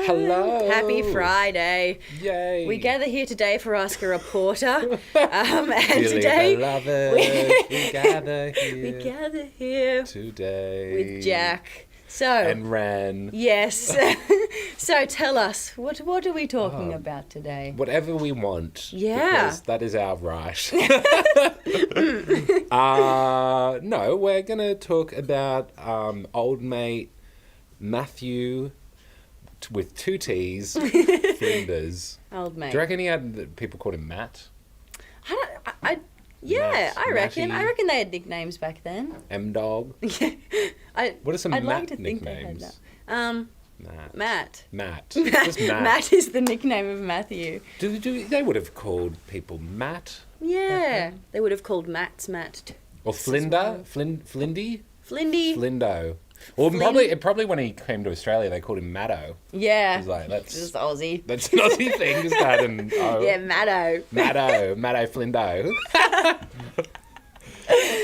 Hello. Happy Friday. Yay. We gather here today for Ask a Reporter. And Dearly today beloved, we gather here. we gather here today. with Jack. So, And Ran. yes. So tell us, what are we talking about today? Whatever we want. Yeah. Because that is our right. No, we're going to talk about old mate Matthew with two T's, Flinders. Old mate. Do you reckon he had, people called him Matt? Yeah, Matt, I reckon. Matty. I reckon they had nicknames back then. M-Dog? What are some I'd Matt like to think they had nicknames? that. Matt. Matt. Just Matt. Matt is the nickname of Matthew. They would have called people Matt. Yeah. They would have called Matt's Matt. Or Flinder? Flindy? Flindy. Flindo. Or probably when he came to Australia, they called him Matto. Yeah. He's like, that's Just Aussie. an Aussie thing, just that and Yeah, Matto. Matto Flindo.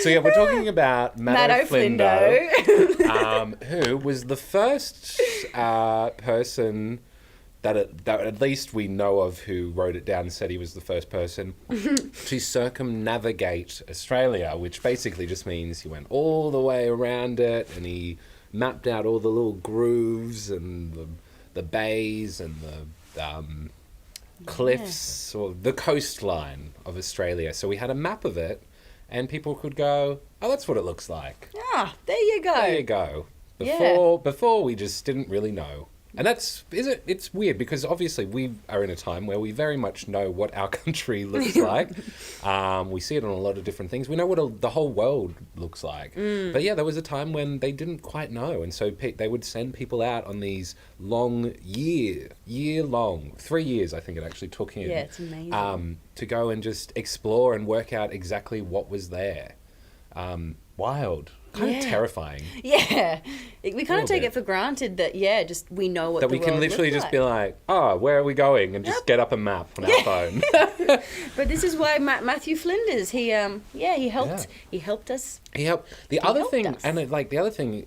So yeah, we're talking about Matto Flindo, who was the first person that at least we know of who wrote it down and said he was the first person to circumnavigate Australia, which basically just means he went all the way around it and he mapped out all the little grooves and the bays and the cliffs or the coastline of Australia. So we had a map of it and people could go, oh, that's what it looks like. Ah, there you go. There you go. Before we just didn't really know. And it's weird because obviously we are in a time where we very much know what our country looks like. We see it on a lot of different things. We know what the whole world looks like. But yeah, there was a time when they didn't quite know. And so they would send people out on these long, year-long, 3 years I think it actually took him. Yeah, it's amazing. To go and just explore and work out exactly what was there. Wild. Kind of terrifying. Yeah. We kind of take bit. it for granted that, just we know what That the we can world literally looks just like. be like, oh, where are we going? And just get up a map on our phone. But this is why Matthew Flinders, he helped. Yeah. He helped us. The other helped thing, us. and the other thing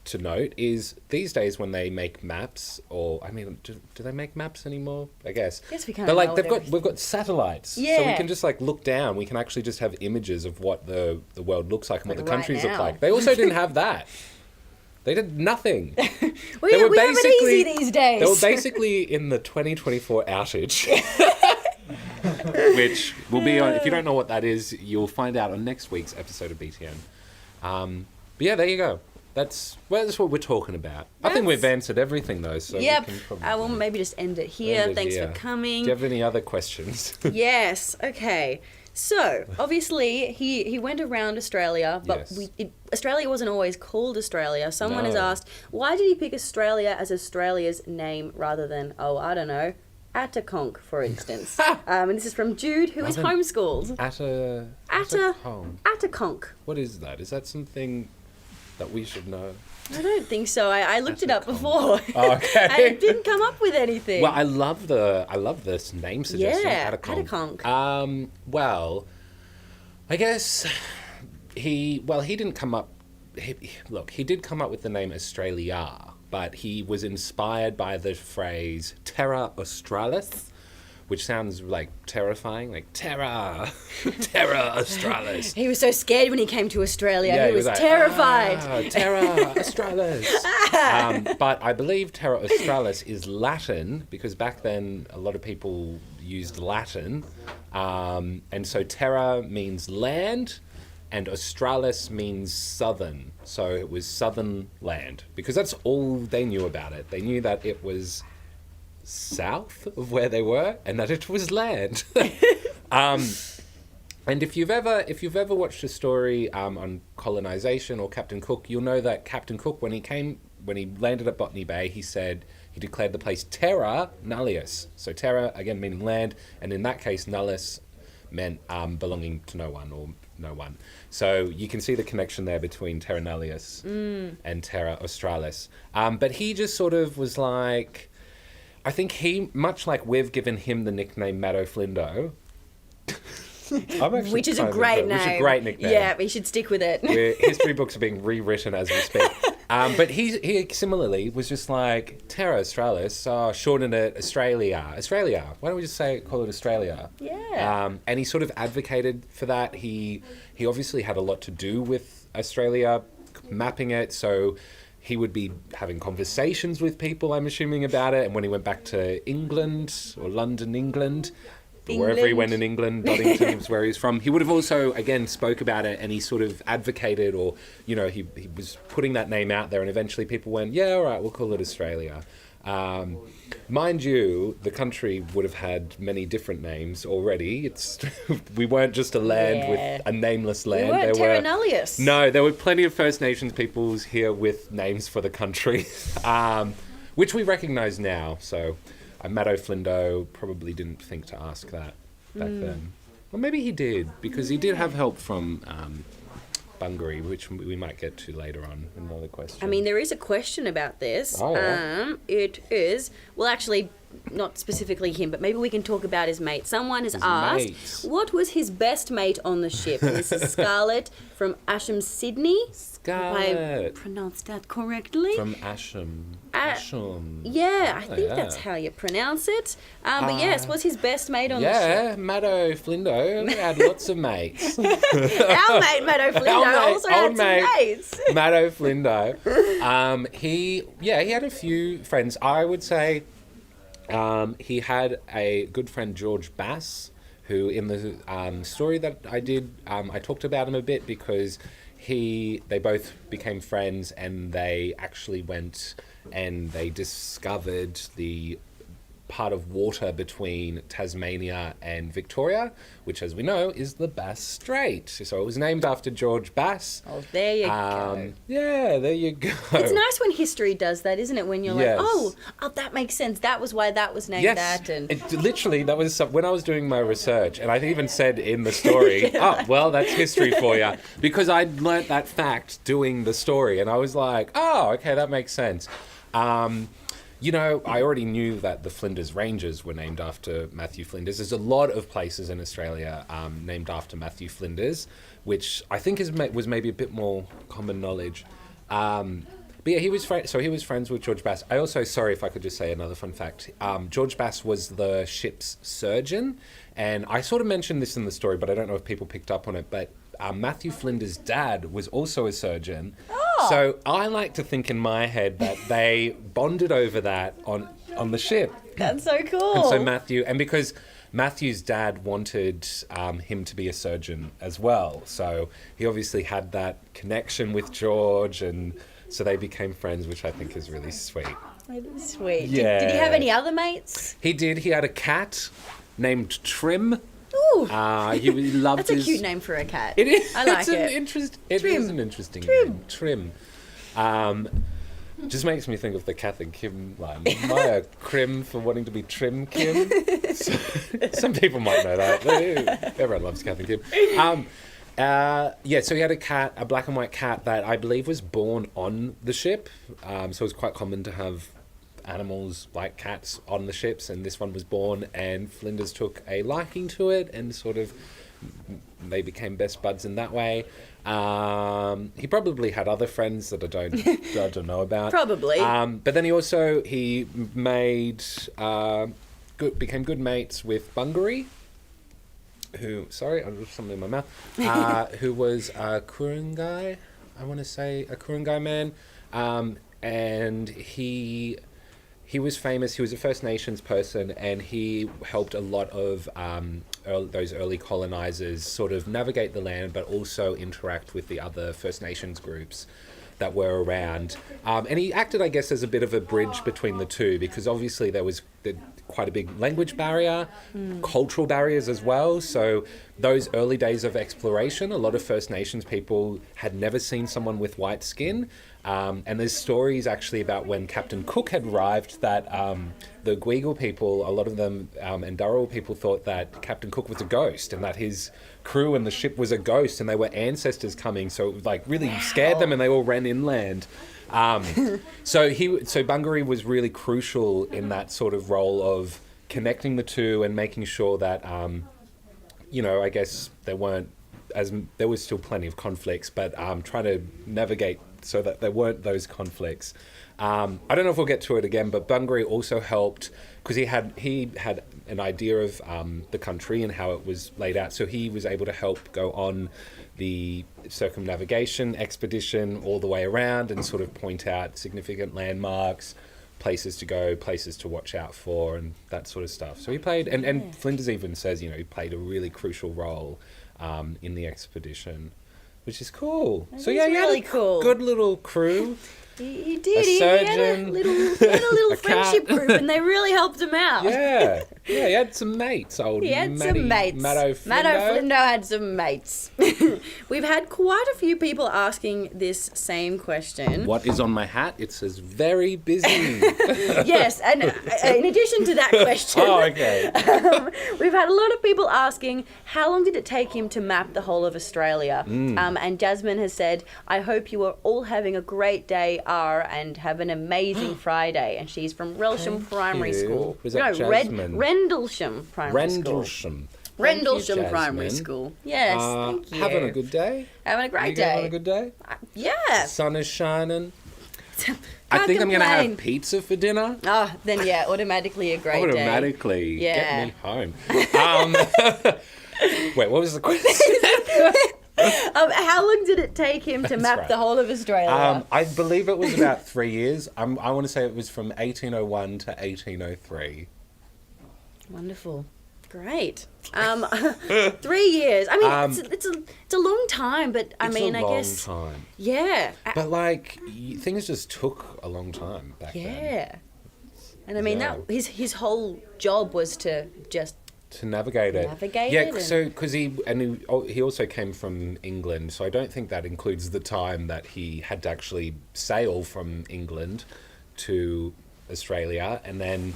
to note is these days when they make maps, or I mean, do they make maps anymore? I guess. Yes, we kind But of like know we've got satellites, so we Yeah. can just like look down. We can actually just have images of what the world looks like and what Like the countries right look now. like. They also didn't have that. They did nothing. We They were have it easy basically- these days. They were basically in the 2024 outage. Which will be on, if you don't know what that is, you'll find out on next week's episode of BTN. But yeah, there you go. That's what we're talking about. I think we've answered everything though, so Yep. we can probably I will maybe just end it here. end it Thanks here. for coming. Do you have any other questions? Yes. Okay. So obviously he went around Australia, but Yes. Australia wasn't always called Australia. Someone has No. asked, why did he pick Australia as Australia's name rather than I don't know, Ataconk, for instance? And this is from Jude, who is Rather- homeschooled. home. Ataconk. What is that? Is that something that we should know? I don't think so. I looked it up before. Oh, okay. I didn't come up with anything. Well, I love this name suggestion. Yeah, Ataconk. Ataconk. Well, I guess he didn't come up. He did come up with the name Australia, but he was inspired by the phrase Terra Australis, which sounds like terrifying, like Terra Australis. He was so scared when he came to Australia. Yeah, he was like, terrified. Terra Australis. But I believe Terra Australis is Latin because back then a lot of people used Latin. And so Terra means land and Australis means southern. So it was southern land because that's all they knew about it. They knew that it was south of where they were and that it was land. And if you've ever watched a story on colonization or Captain Cook, you'll know that Captain Cook, when he landed at Botany Bay, he declared the place Terra Nullius. So Terra, again, meaning land, and in that case, Nullius meant belonging to no one or no one. So you can see the connection there between Terra Nullius and Terra Australis. But he just sort of was like, I think he, much like we've given him the nickname Matto Flindo, which is a great name. Which is a great nickname. Yeah, we should stick with it. History books are being rewritten as we speak. But he similarly was just like, Terra Australis, shorten it Australia. Australia. Why don't we just call it Australia? Yeah. And he sort of advocated for that. He obviously had a lot to do with Australia, mapping it, so he would be having conversations with people, I'm assuming, about it. And when he went back to England, or London, England, wherever he went in England, Doddington was where he was from, he would have also, again, spoke about it, and he sort of advocated, or, you know, he was putting that name out there, and eventually people went, yeah, all right, we'll call it Australia. Mind you, the country would have had many different names already. We weren't just a land with a nameless land. We weren't terra nullius. No, there were plenty of First Nations peoples here with names for the country, which we recognise now. So, Maddo Flindo probably didn't think to ask that back then. Well, maybe he did, because he did have help from Bungaree, which we might get to later on in another question. I mean, there is a question about this. Oh, yeah. It is, well, actually, not specifically him, but maybe we can talk about his mate. Someone has asked, what was his best mate on the ship? And this is Scarlett from Asham, Sydney. Scarlett. I pronounced that correctly. From Asham. Asham. Yeah, I think that's how you pronounce it. But yes, what's his best mate on the ship? Yeah, Maddo Flindo had lots of mates. Our mate, Maddo Flindo, also had some mates. Maddo Flindo. He had a few friends. I would say he had a good friend, George Bass, who in the story that I did, I talked about him a bit because they both became friends, and they actually went and they discovered the part of water between Tasmania and Victoria, which, as we know, is the Bass Strait. So it was named after George Bass. Oh, there you go. Yeah, there you go. It's nice when history does that, isn't it? When you're like, oh, that makes sense. That was why that was named that. And literally, that was when I was doing my research, and I even said in the story, oh, well, that's history for you. Because I'd learnt that fact doing the story, and I was like, oh, okay, that makes sense. You know, I already knew that the Flinders Ranges were named after Matthew Flinders. There's a lot of places in Australia named after Matthew Flinders, which I think was maybe a bit more common knowledge. But yeah, he was friends with George Bass. I also, sorry if I could just say another fun fact. George Bass was the ship's surgeon, and I sort of mentioned this in the story, but I don't know if people picked up on it, but Matthew Flinders' dad was also a surgeon. So I like to think in my head that they bonded over that on the ship. That's so cool. And so because Matthew's dad wanted him to be a surgeon as well, so he obviously had that connection with George, and so they became friends, which I think is really sweet. It is sweet. Yeah. Did he have any other mates? He did. He had a cat named Trim. Ooh. He loved That's a cute name for a cat. It is. I like it is an interesting name. Trim. Just makes me think of the Kath and Kim line. Maya Krim for wanting to be Trim Kim. Some people might know that. Everyone loves Kath and Kim. So he had a black and white cat that I believe was born on the ship. So it was quite common to have animals like cats on the ships, and this one was born, and Flinders took a liking to it, and sort of they became best buds in that way. He probably had other friends that I don't know about. Probably. But then he made became good mates with Bungaree, who, sorry, I just something in my mouth, who was a Kurungai, I want to say, a Kurungai man, and he was famous. He was a First Nations person, and he helped a lot of those early colonizers sort of navigate the land, but also interact with the other First Nations groups that were around. And he acted, I guess, as a bit of a bridge between the two, because obviously there was quite a big language barrier, cultural barriers as well. So those early days of exploration, a lot of First Nations people had never seen someone with white skin. And there's stories actually about when Captain Cook had arrived that the Gweagal people, a lot of them, and Darrell people thought that Captain Cook was a ghost, and that his crew and the ship was a ghost, and they were ancestors coming. So it like really scared them, and they all ran inland. So Bungaree was really crucial in that sort of role of connecting the two and making sure that, I guess there was still plenty of conflicts, but trying to navigate so that there weren't those conflicts. I don't know if we'll get to it again, but Bungaree also helped because he had an idea of the country and how it was laid out. So he was able to help go on the circumnavigation expedition all the way around and sort of point out significant landmarks, places to go, places to watch out for, and that sort of stuff. So he played, and Flinders even says, he played a really crucial role in the expedition, which is cool. That so is yeah, really you had a cool. Good little crew. He did. A He surgeon, had a little a friendship cat. group, and they really helped him out. Yeah, he had some mates. He had some mates. Matto Flindo had some mates. We've had quite a few people asking this same question. What is on my hat? It says very busy. Yes, and in addition to that question, we've had a lot of people asking, how long did it take him to map the whole of Australia? And Jasmine has said, I hope you are all having a great day, and have an amazing Friday. And she's from Relsham Primary School. Was that Jasmine? Rendlesham Primary School. Rendlesham Primary School. Yes, thank you. Having a good day? Having a great day. Having a good day? Yeah. The sun is shining. I think I'm going to have pizza for dinner. Oh, then yeah, automatically a great day. Automatically. Yeah. Get me home. Wait, what was the question? How long did it take him to map the whole of Australia? I believe it was about 3 years. I want to say it was from 1801 to 1803. Wonderful. Great. 3 years. I mean, it's a long time, but I guess... It's a long time. Yeah. But, things just took a long time back then. Yeah. And I mean, his whole job was to just... To navigate it. Yeah, so because he also came from England, so I don't think that includes the time that he had to actually sail from England to Australia, and then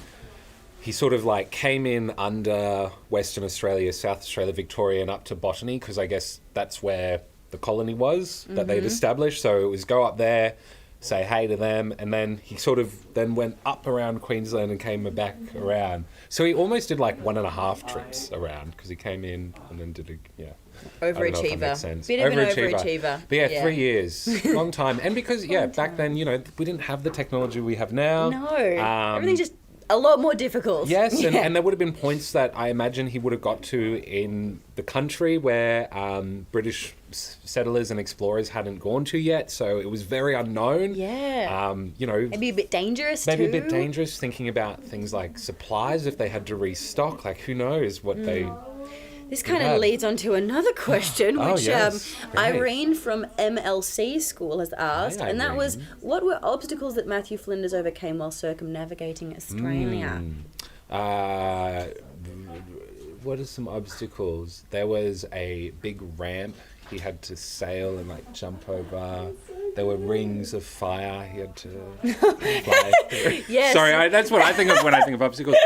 he sort of came in under Western Australia, South Australia, Victoria, and up to Botany, because I guess that's where the colony was that they'd established. So it was go up there, say hey to them, and then he sort of then went up around Queensland and came back around. So he almost did 1.5 trips around, because he came in and then did overachiever. Bit of an overachiever. But 3 years, long time. And because back then we didn't have the technology we have now. No, everything's just a lot more difficult. Yes, and there would have been points that I imagine he would have got to in the country where British settlers and explorers hadn't gone to yet, so it was very unknown. Yeah. Maybe a bit dangerous too. Maybe a bit dangerous, thinking about things like supplies, if they had to restock, who knows what they... This kind of leads on to another question, which yes. Irene from MLC School has asked, and that was, what were obstacles that Matthew Flinders overcame while circumnavigating Australia? What are some obstacles? There was a big ramp he had to sail and jump over. There were rings of fire he had to fly through. Yes. Sorry, that's what I think of when I think of obstacles.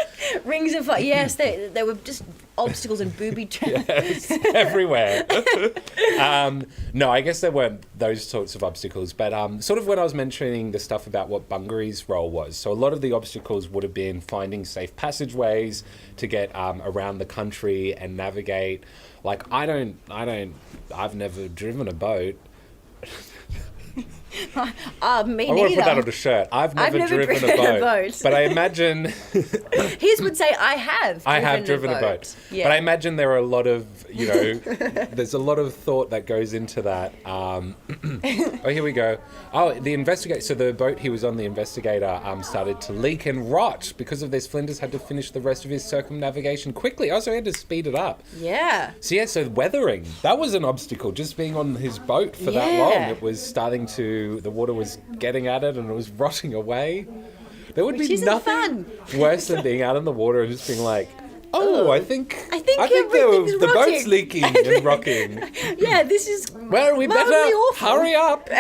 Rings of fire. Yes, they were just obstacles and booby traps. Yes, everywhere. No, I guess there weren't those sorts of obstacles, but sort of when I was mentioning the stuff about what Bungaree's role was. So a lot of the obstacles would have been finding safe passageways to get around the country and navigate. I've never driven a boat. Me neither. I want to put that on a shirt. I've never driven a boat. But I imagine... His would say, I have driven a boat. Yeah. But I imagine there are a lot of, there's a lot of thought that goes into that. Oh, here we go. Oh, the Investigator. So the boat he was on, the Investigator, started to leak and rot. Because of this, Flinders had to finish the rest of his circumnavigation quickly. Also, he had to speed it up. Yeah. So weathering. That was an obstacle, just being on his boat for that long. It was starting to... The water was getting at it and it was rotting away. There would be nothing worse than being out in the water and just being like, I think the boat's leaking and rocking. Yeah, this is well, we better awful. Hurry up.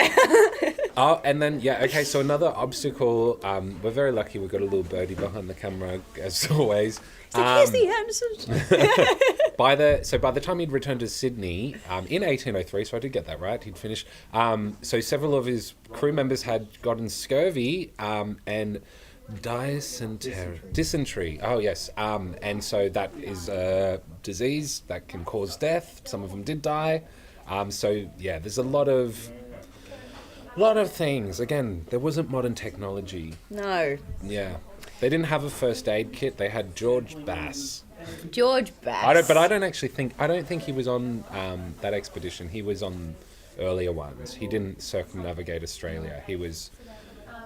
And then so another obstacle. We're very lucky we got a little birdie behind the camera as always. Here's the answers. By the time he'd returned to Sydney in 1803, so I did get that right, he'd finished. So several of his crew members had gotten scurvy and dysentery. Oh yes, and so that is a disease that can cause death. Some of them did die. There's a lot of A lot of things. Again, there wasn't modern technology. No. Yeah. They didn't have a first aid kit. They had George Bass. George Bass. I don't think he was on that expedition. He was on earlier ones. He didn't circumnavigate Australia. He was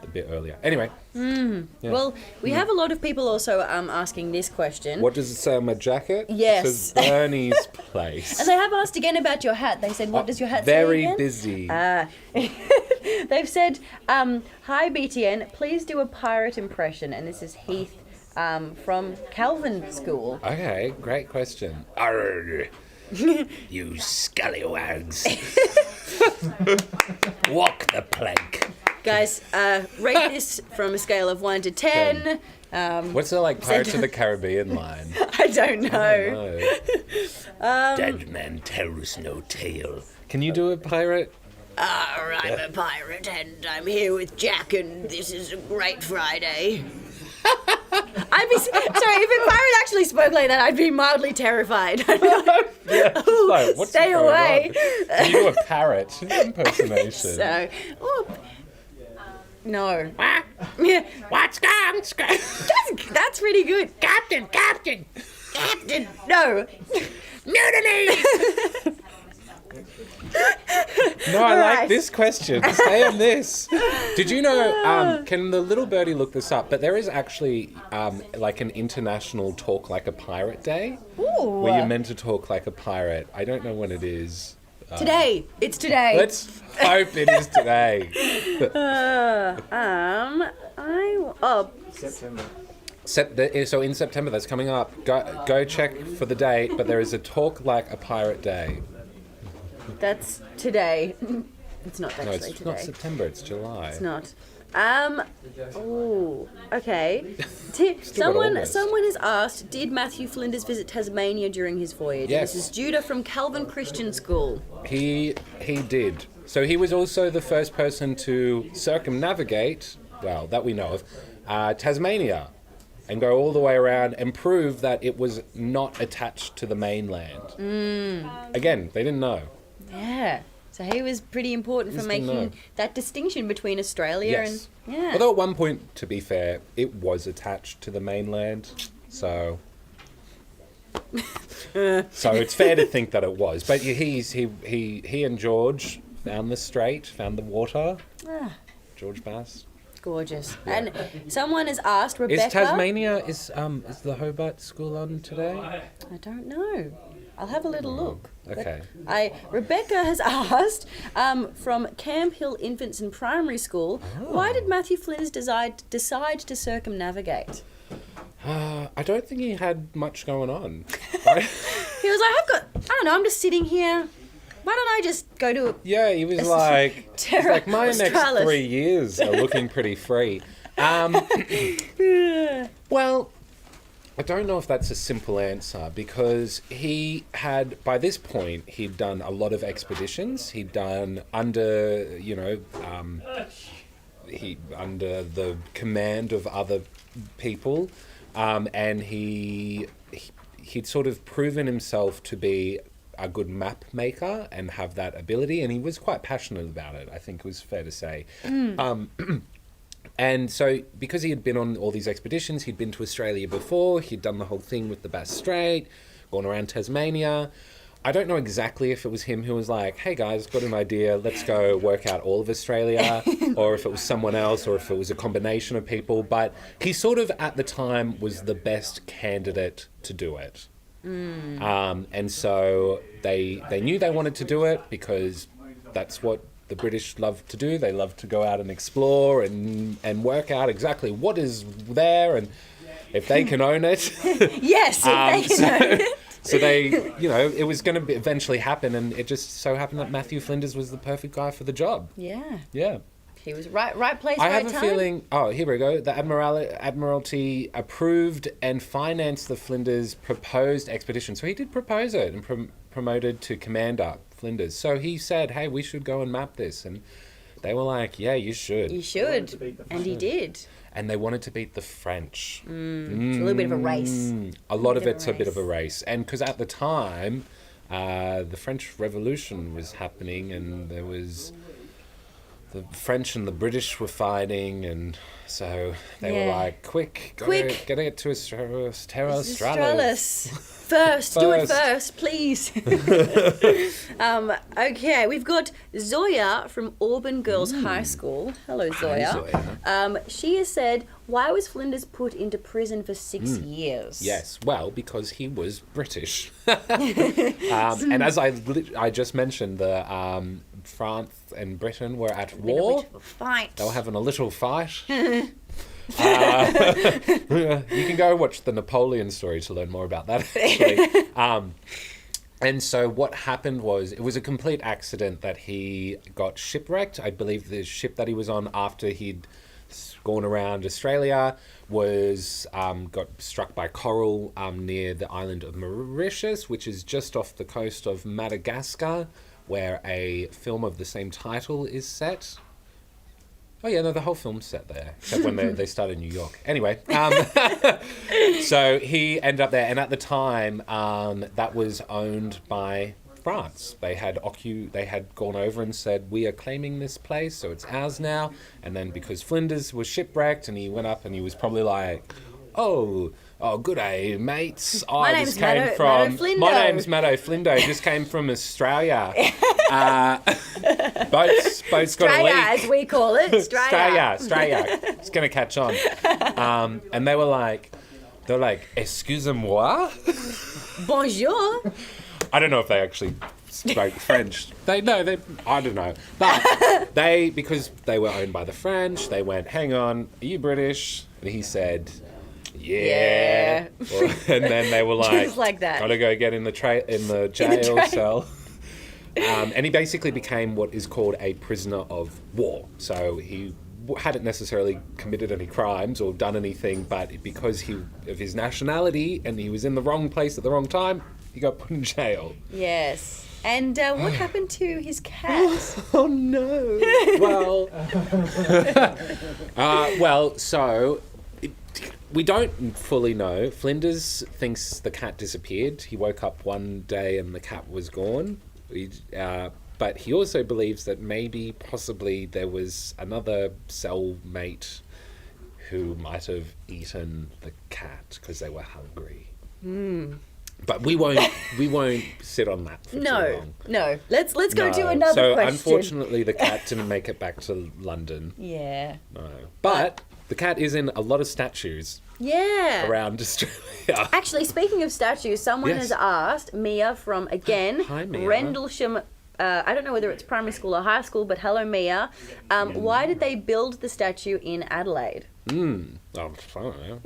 a bit earlier. Anyway. Yeah. Well, we have a lot of people also asking this question. What does it say on my jacket? Yes. It says Bernie's Place. And they have asked again about your hat. They said, what does your hat say Very again? busy. They've said, hi BTN, please do a pirate impression. And this is Heath from Calvin School. Okay, great question. Arr, you scallywags. Walk the plank. Guys, rate this from a scale of 1 to 10. What's the Pirates of the Caribbean line? I don't know. Dead man tells no tale. Can you do a pirate? I'm a pirate and I'm here with Jack and this is a great Friday. Sorry, if a pirate actually spoke like that, I'd be mildly terrified. I'd be like, Like, what's stay going away. on? Can you do a parrot impersonation? So, no. Yeah. What's going on? That's really good. Captain! No. Mutiny! No, I like this question. Stay on this. Did you know, can the little birdie look this up? But there is actually an international Talk Like a Pirate Day. Ooh. Where you're meant to talk like a pirate. I don't know when it is. Today. It's today. Let's hope it is today. September. So in September, that's coming up. Go check for the date, but there is a Talk Like a Pirate Day. That's today. It's not actually No, it's today. not September, it's July. It's not. Okay. Someone has asked, did Matthew Flinders visit Tasmania during his voyage? Yes. This is Judah from Calvin Christian School. He did. So he was also the first person to circumnavigate, well, that we know of, Tasmania, and go all the way around and prove that it was not attached to the mainland. Again, they didn't know. Yeah. So he was pretty important for making that distinction between Australia Yes. and... Yeah. Although at one point, to be fair, it was attached to the mainland, so... So it's fair to think that it was. But he and George found the strait, found the water. George Bass. Gorgeous. And someone has asked, Rebecca... Is Tasmania, is the Hobart School on today? I don't know. I'll have a little look. Okay. Rebecca has asked, from Camp Hill Infants and Primary School, why did Matthew Flinders decide to circumnavigate? I don't think he had much going on. He was like, I'm just sitting here. Why don't I just go to Yeah, he was like, my next Australis. 3 years are looking pretty free. Well, I don't know if that's a simple answer because he had, by this point, he'd done a lot of expeditions. He'd done under the command of other people, and he'd sort of proven himself to be a good map maker and have that ability, and he was quite passionate about it, I think it was fair to say. And so, because he had been on all these expeditions, he'd been to Australia before, he'd done the whole thing with the Bass Strait, gone around Tasmania. I don't know exactly if it was him who was like, hey guys, got an idea, let's go work out all of Australia, or if it was someone else, or if it was a combination of people, but he sort of, at the time, was the best candidate to do it. And so they knew they wanted to do it because that's what the British love to do. They love to go out and explore and work out exactly what is there and if they can own it. Yes, if they can own it. So they, it was going to eventually happen, and it just so happened that Matthew Flinders was the perfect guy for the job. Yeah. Yeah. He was right place, I right have time. a feeling, here we go, the Admiralty approved and financed the Flinders proposed expedition. So he did propose it and promoted to Commander Flinders. So he said, hey, we should go and map this. And they were like, yeah, you should. You should. And he did. And they wanted to beat the French. It's a little bit of a race. A lot of it's a bit of a race. And because at the time, the French Revolution was happening and there was... the French and the British were fighting, and so they were like, quick, gotta get to Terra Australis. First, do it first, please. Okay, we've got Zoya from Auburn Girls High School. Hello, Zoya. Hi, Zoya. She has said, why was Flinders put into prison for 6 years? Yes, well, because he was British. And as I just mentioned, the France and Britain were at war. They were having a little fight. You can go watch the Napoleon story to learn more about that, actually. And so what happened was, it was a complete accident that he got shipwrecked. I believe the ship that he was on after he'd gone around Australia was got struck by coral near the island of Mauritius, which is just off the coast of Madagascar, where a film of the same title is set. Oh yeah, no, the whole film's set there, except when they start in New York. Anyway, so he ended up there, and at the time, that was owned by France. They had gone over and said, we are claiming this place, so it's ours now. And then because Flinders was shipwrecked, and he went up and he was probably like, oh, good day, mates. My name's Matto Flindo. My name's Matto Flindo. Just came from Australia. Boats got a leak. Australia, as we call it. Australia. It's going to catch on. And they were like, excusez-moi? Bonjour. I don't know if they actually spoke French. I don't know. But because they were owned by the French, they went, hang on, are you British? And he said, yeah. And then they were like, just like that. Gotta go get in the jail cell. And he basically became what is called a prisoner of war. So he hadn't necessarily committed any crimes or done anything, but because of his nationality and he was in the wrong place at the wrong time, he got put in jail. Yes. And what happened to his cat? Oh no. So we don't fully know. Flinders thinks the cat disappeared. He woke up one day and the cat was gone. But he also believes that possibly there was another cellmate who might have eaten the cat because they were hungry. But we won't sit on that for too long. No. Let's go to another question. So unfortunately the cat didn't make it back to London. Yeah. No. But the cat is in a lot of statues. Yeah. Around Australia. Actually, speaking of statues, someone has asked, Mia from, again, Hi, Mia. Rendlesham, I don't know whether it's primary school or high school, but hello, Mia. Why did they build the statue in Adelaide? Oh, I don't know.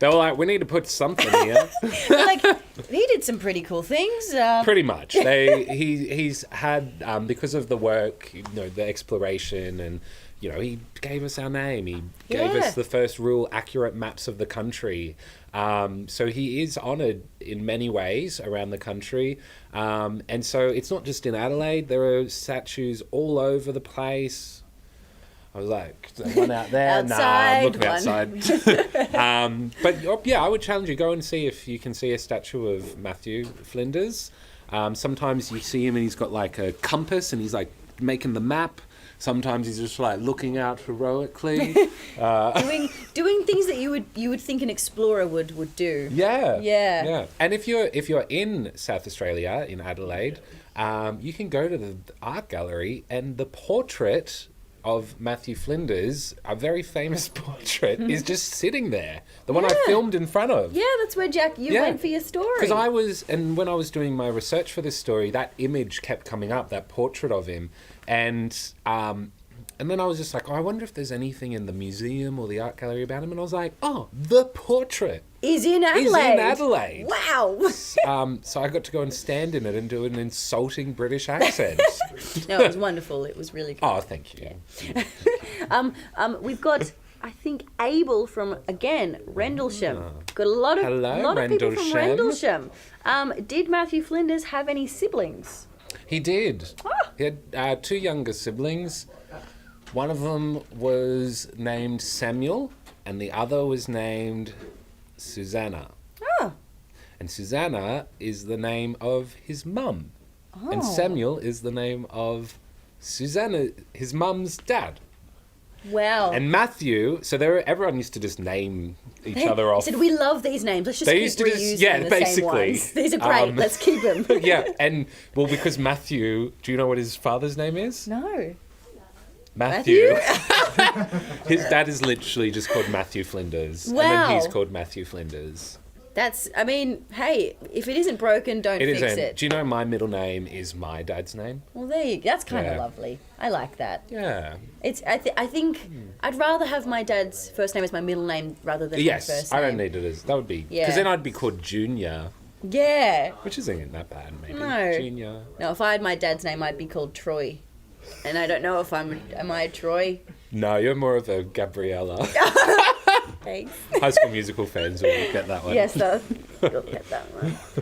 They were like, we need to put something here. Like, he did some pretty cool things. Pretty much. He's had, because of the work, the exploration, and, he gave us our name. He gave us the first real accurate maps of the country. So he is honoured in many ways around the country. And so it's not just in Adelaide. There are statues all over the place. I was like, one out there? Outside, I'm looking outside. But yeah, I would challenge you, go and see if you can see a statue of Matthew Flinders. Sometimes you see him and he's got like a compass and he's like making the map. Sometimes he's just like looking out heroically. Doing things that you would think an explorer would do. Yeah. And if you're in South Australia, in Adelaide, you can go to the art gallery, and the portrait of Matthew Flinders, a very famous portrait, is just sitting there. The one I filmed in front of. Yeah, that's where, Jack, you went for your story. Because when I was doing my research for this story, that image kept coming up, that portrait of him. And then I was just like, I wonder if there's anything in the museum or the art gallery about him. And I was like, the portrait is in Adelaide. Wow. So I got to go and stand in it and do an insulting British accent. No, it was wonderful. It was really good. Oh, thank you. We've got, I think, Abel from, again, Rendlesham. Got a lot of people from Rendlesham. Did Matthew Flinders have any siblings? He did. He had 2 younger siblings. One of them was named Samuel, and the other was named Susanna. Oh. And Susanna is the name of his mum. And Samuel is the name of Susanna, his mum's dad. Wow. And Matthew, so everyone used to just name each other off. He said, we love these names. Let's just They keep used to just- reusing yeah, the basically. same ones. These are great. Let's keep them. Yeah, and well, because Matthew, do you know what his father's name is? No. Matthew. His dad is literally just called Matthew Flinders. Wow. And then he's called Matthew Flinders. That's, I mean, hey, if it isn't broken, don't fix it. Do you know my middle name is my dad's name? Well, there you go. That's kind of Yeah. lovely. I like that. Yeah. I think I'd rather have my dad's first name as my middle name rather than my first Yes, name. I don't need it as... That would be... Yeah. Because then I'd be called Junior, Yeah. which isn't that bad, maybe. No. Junior. No, if I had my dad's name, I'd be called Troy. And I don't know if am I a Troy? No, you're more of a Gabriella. Thanks. High School Musical fans will get that one. Yes, you'll get that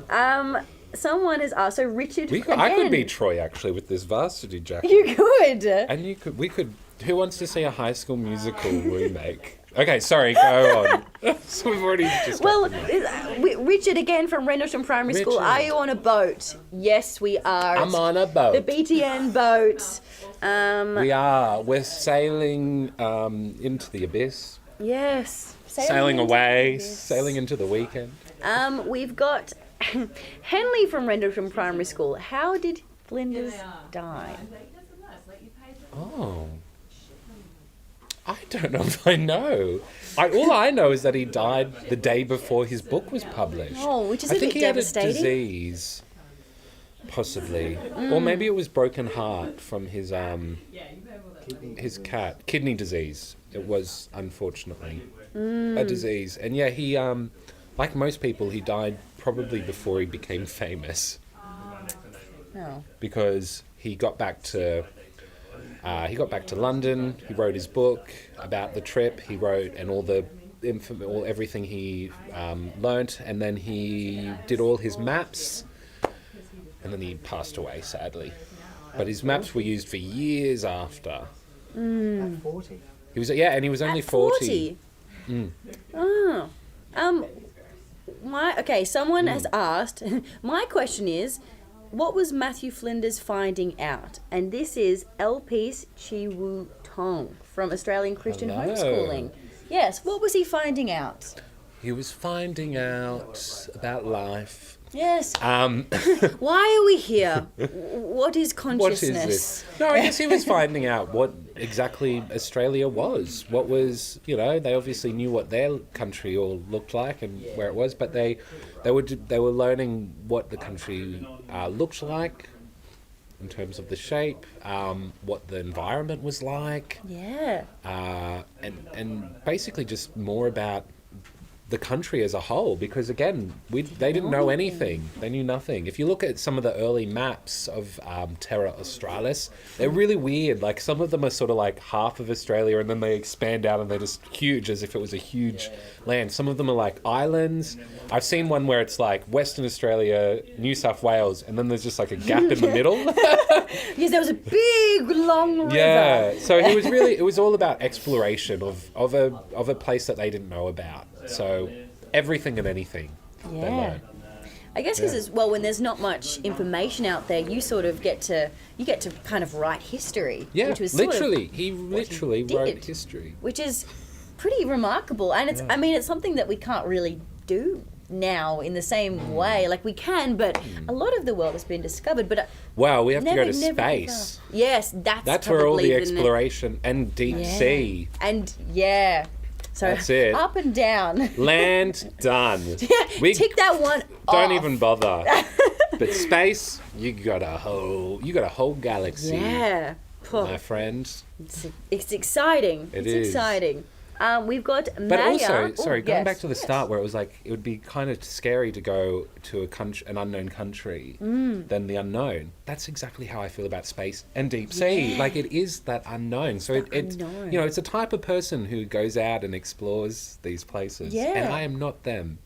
one. Someone has asked, so Richard I could be Troy, actually, with this varsity jacket. You could. And we could... Who wants to see a High School Musical remake? Okay, sorry, go on. So we've already just... Well, Richard again from Rendlesham Primary School. Richard. Are you on a boat? Yes, we are. I'm on a boat. The BTN boat. We are. We're sailing into the abyss. Yes. Sailing into away. the abyss. Sailing into the weekend. We've got Henley from Rendlesham Primary School. How did Flinders die? Oh. I don't know if I know. All I know is that he died the day before his book was published. Oh, which is I a think bit he had a devastating. disease, possibly, or maybe it was broken heart from his cat, kidney disease. It was unfortunately a disease, and yeah, he like most people, he died probably before he became famous Oh. because he got back to London. He wrote his book about the trip. He wrote and all everything he learnt, and then he did all his maps, and then he passed away sadly. But his maps were used for years after. At 40. He was and he was only At 40. 40. Oh. Someone has asked, my question is, what was Matthew Flinders finding out? And this is Elpis Chiwu Tong from Australian Christian Hello. Homeschooling. Yes, what was he finding out? He was finding out about life. Yes. Um, Why are we here? What is consciousness? What is it? No, I guess he was finding out what exactly Australia was. What was, they obviously knew what their country all looked like and where it was, but they were learning what the country looked like in terms of the shape, what the environment was like, Yeah. and basically just more about the country as a whole, because again, they didn't know anything. They knew nothing. If you look at some of the early maps of Terra Australis, they're really weird. Like some of them are sort of like half of Australia, and then they expand out and they're just huge, as if it was a huge land. Some of them are like islands. I've seen one where it's like Western Australia, New South Wales, and then there's just like a gap in the middle. Yes, there was a big long river. Yeah, so it was all about exploration of a place that they didn't know about. So everything and anything they Yeah. learn. I guess because when there's not much information out there, you sort of get to kind of write history. Yeah, which was sort of- he literally wrote did. history. which is pretty remarkable, and it's something that we can't really do now in the same way. Like we can, but a lot of the world has been discovered. But Wow, we have to go to never space. Yes, That's where all probably the exploration and deep sea. And yeah, so That's it. up and down. Land done. We Tick that one don't off. even bother. But space, you got a whole galaxy, Yeah. my friend. It's exciting. It it's is. exciting. We've got Maya. But also, sorry, going yes, back to the yes. start, where it was like it would be kind of scary to go to an unknown country than the unknown. That's exactly how I feel about space and deep sea. Yeah. Like it is that unknown. So it unknown. it's a type of person who goes out and explores these places. Yeah. And I am not them.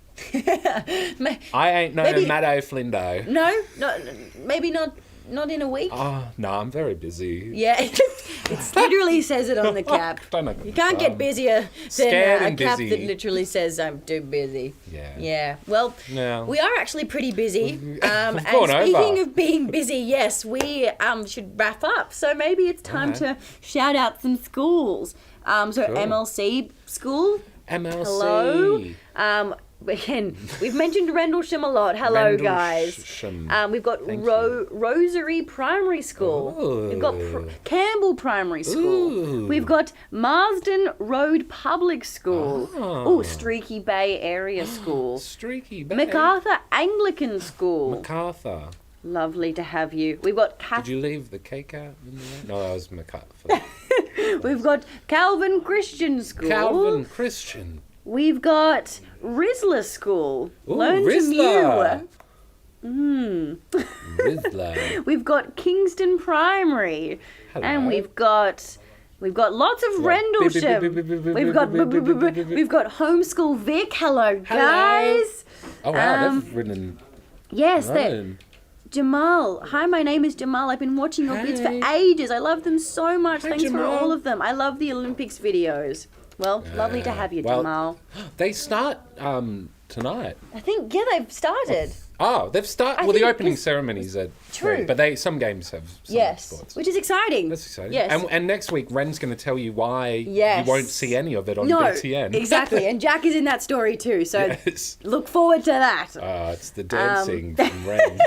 Ma- I ain't no Maybe- Maddo Flindo. No, maybe not not in a week? Oh, no, I'm very busy. Yeah, it literally says it on the cap. You can't get busier than a cap that literally says I'm too busy. Yeah. Well, we are actually pretty busy. And speaking of being busy, yes, we should wrap up. So maybe it's time to shout out some schools. MLC school. MLC. Hello. Again, we've mentioned Rendlesham a lot. Hello, guys. We've got Rosary Primary School. Ooh. We've got Campbell Primary School. Ooh. We've got Marsden Road Public School. Oh. Streaky Bay Area School. Streaky Bay. MacArthur Anglican School. MacArthur. Lovely to have you. We've got Did you leave the cake out in there? No, that was MacArthur. We've got Calvin Christian School. Calvin Christian. We've got Rizla School. Ooh, Learn Rizla. to mew. Rizla. We've got Kingston Primary. Hello. And we've got lots of Rendlesham. We've got Homeschool Vic. Hello, guys. Oh wow, they've written. Yes, Jamal. Hi, my name is Jamal. I've been watching your vids for ages. I love them so much. Thanks Jamal. for all of them. I love the Olympics videos. Well, lovely to have you, Jamal. They start tonight. I think, they've started. Oh, they've started. Well, the opening ceremonies are true, but some games have some sports, which is exciting. That's exciting. Yes, and next week Ren's going to tell you why you won't see any of it on BTN. Exactly, and Jack is in that story too. So look forward to that. It's the dancing from Ren.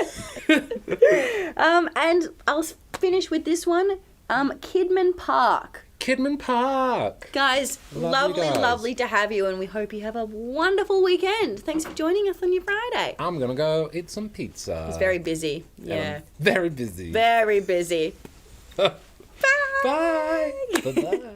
And I'll finish with this one. Kidman Park. Kidman Park. Guys, lovely to have you, and we hope you have a wonderful weekend. Thanks for joining us on your Friday. I'm going to go eat some pizza. It's very busy. Yeah. Very busy. Very busy. Bye. Bye. Bye-bye.